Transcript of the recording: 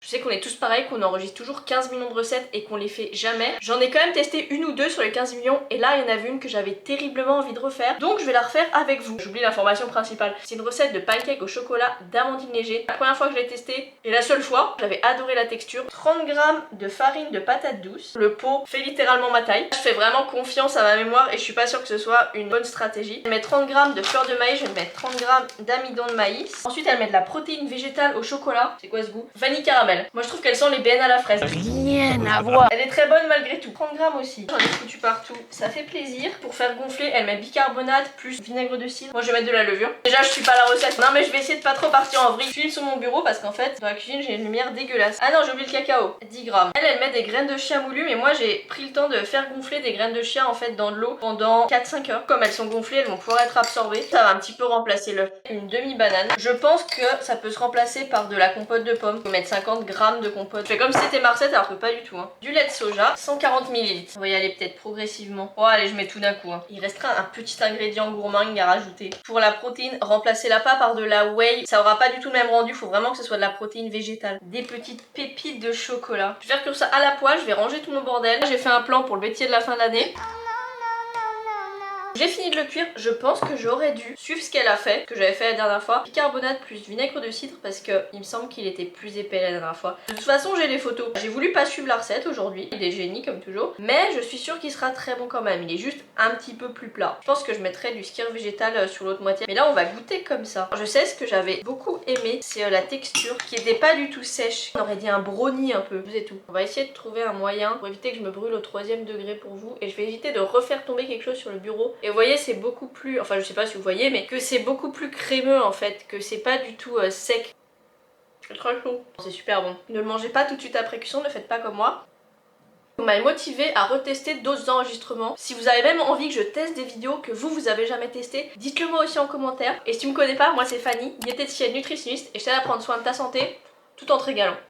Je sais qu'on est tous pareils, qu'on enregistre toujours 15 millions de recettes et qu'on les fait jamais. J'en ai quand même testé une ou deux sur les 15 millions et là il y en avait une que j'avais terriblement envie de refaire. Donc je vais la refaire avec vous. J'oublie l'information principale. C'est une recette de pancake au chocolat d'amandine léger. La première fois que je l'ai testé et la seule fois, j'avais adoré la texture. 30 g de farine de patate douce. Le pot fait littéralement ma taille. Je fais vraiment confiance à ma mémoire et je suis pas sûre que ce soit une bonne stratégie. Je vais mettre 30 g de fleur de maïs, je vais mettre 30 g d'amidon de maïs. Ensuite elle met de la protéine végétale au chocolat. C'est quoi ce goût? Vanille caramel. Moi je trouve qu'elles sont les BN à la fraise. Rien à voir. Elle est très bonne malgré tout. 30 g aussi. J'en ai foutu partout. Ça fait plaisir. Pour faire gonfler, elle met bicarbonate plus vinaigre de cidre. Moi je vais mettre de la levure. Déjà je suis pas la recette. Non mais je vais essayer de pas trop partir en vrille. Je filme sur mon bureau parce qu'en fait dans la cuisine j'ai une lumière dégueulasse. Ah non j'ai oublié le cacao. 10 g. Elle met des graines de chia moulues mais moi j'ai pris le temps de faire gonfler des graines de chia en fait dans de l'eau pendant 4-5 heures. Comme elles sont gonflées, elles vont pouvoir être absorbées. Ça va un petit peu remplacer l'œuf. Une demi-banane. Je pense que ça peut se remplacer par de la compote de pommes. Je vais mettre 50 g de compote. Je fais comme si c'était ma recette alors que pas du tout. Du lait de soja, 140 ml. On va y aller peut-être progressivement. Oh allez je mets tout d'un coup. Il restera un petit ingrédient gourmand à rajouter. Pour la protéine, remplacez-la pas par de la whey. Ça aura pas du tout le même rendu. Faut vraiment que ce soit de la protéine végétale. Des petites pépites de chocolat. Je vais faire comme ça à la poêle. Je vais ranger tout mon bordel. J'ai fait un plan pour le métier de la fin d'année. J'ai fini de le cuire, je pense que j'aurais dû suivre ce qu'elle a fait, que j'avais fait la dernière fois. Bicarbonate plus vinaigre de cidre parce que il me semble qu'il était plus épais la dernière fois. De toute façon j'ai les photos. J'ai voulu pas suivre la recette aujourd'hui, il est génie comme toujours. Mais je suis sûre qu'il sera très bon quand même, il est juste un petit peu plus plat. Je pense que je mettrai du skyr végétal sur l'autre moitié. Mais là on va goûter comme ça. Je sais ce que j'avais beaucoup aimé, c'est la texture qui était pas du tout sèche. On aurait dit un brownie un peu, c'est tout. On va essayer de trouver un moyen pour éviter que je me brûle au 3e degré pour vous. Et je vais éviter de refaire tomber quelque chose sur le bureau. Et vous voyez c'est beaucoup plus, enfin je sais pas si vous voyez mais que c'est beaucoup plus crémeux en fait, que c'est pas du tout sec. C'est très chaud. C'est super bon. Ne le mangez pas tout de suite après cuisson, ne faites pas comme moi. Vous m'avez motivé à retester d'autres enregistrements. Si vous avez même envie que je teste des vidéos que vous avez jamais testées, dites-le moi aussi en commentaire. Et si tu me connais pas, moi c'est Fanny, diététicienne nutritionniste et je t'aide à prendre soin de ta santé tout en te régalant.